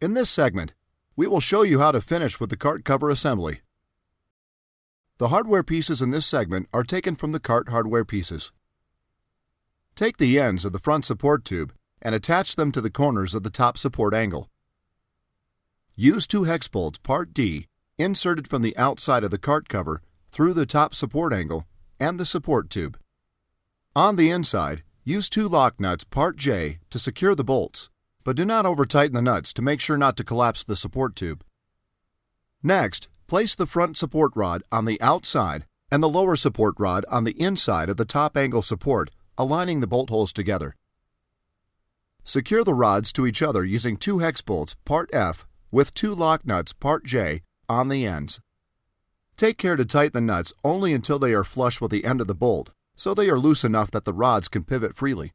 In this segment, we will show you how to finish with the cart cover assembly. The hardware pieces in this segment are taken from the cart hardware pieces. Take the ends of the front support tube and attach them to the corners of the top support angle. Use 2 hex bolts part D inserted from the outside of the cart cover through the top support angle and the support tube. On the inside, use 2 lock nuts part J to secure the bolts, but do not over-tighten the nuts to make sure not to collapse the support tube. Next, place the front support rod on the outside and the lower support rod on the inside of the top angle support, aligning the bolt holes together. Secure the rods to each other using 2 hex bolts part F with 2 lock nuts part J on the ends. Take care to tighten the nuts only until they are flush with the end of the bolt, so they are loose enough that the rods can pivot freely.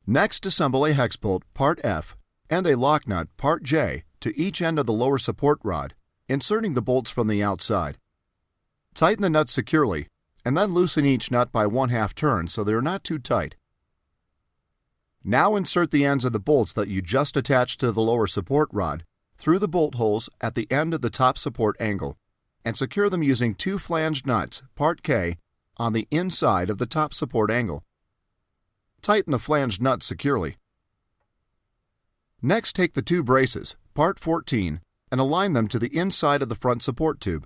Next, assemble a hex bolt part F and a lock nut part J to each end of the lower support rod, inserting the bolts from the outside. Tighten the nuts securely, and then loosen each nut by 1/2 turn so they are not too tight. Now insert the ends of the bolts that you just attached to the lower support rod through the bolt holes at the end of the top support angle, and secure them using 2 flanged nuts part K on the inside of the top support angle. Tighten the flanged nuts securely. Next, take the 2 braces, part 14, and align them to the inside of the front support tube.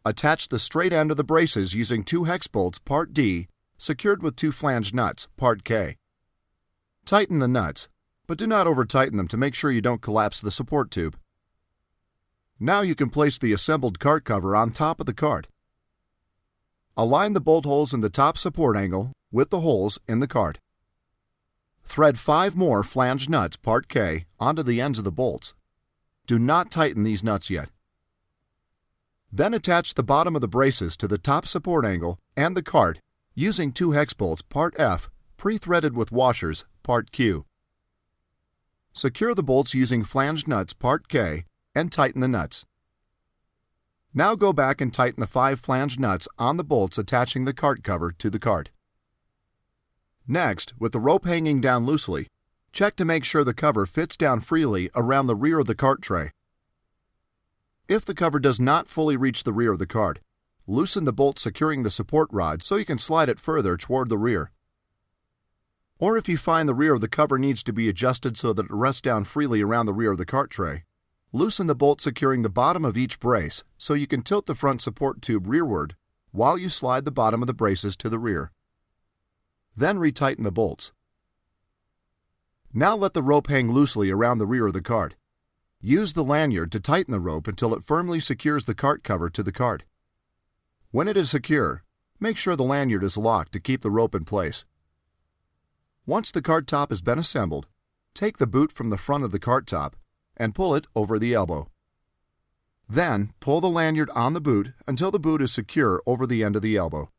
Attach the straight end of the braces using 2 hex bolts, part D, secured with 2 flanged nuts, part K. Tighten the nuts, but do not over-tighten them to make sure you don't collapse the support tube. Now you can place the assembled cart cover on top of the cart. Align the bolt holes in the top support angle with the holes in the cart. Thread 5 more flanged nuts part K onto the ends of the bolts. Do not tighten these nuts yet. Then attach the bottom of the braces to the top support angle and the cart using 2 hex bolts part F pre-threaded with washers part Q. Secure the bolts using flanged nuts part K and tighten the nuts. Now go back and tighten the 5 flanged nuts on the bolts attaching the cart cover to the cart. Next, with the rope hanging down loosely, check to make sure the cover fits down freely around the rear of the cart tray. If the cover does not fully reach the rear of the cart, loosen the bolt securing the support rod so you can slide it further toward the rear. Or if you find the rear of the cover needs to be adjusted so that it rests down freely around the rear of the cart tray, loosen the bolt securing the bottom of each brace so you can tilt the front support tube rearward while you slide the bottom of the braces to the rear. Then retighten the bolts. Now let the rope hang loosely around the rear of the cart. Use the lanyard to tighten the rope until it firmly secures the cart cover to the cart. When it is secure, make sure the lanyard is locked to keep the rope in place. Once the cart top has been assembled, take the boot from the front of the cart top and pull it over the elbow. Then, pull the lanyard on the boot until the boot is secure over the end of the elbow.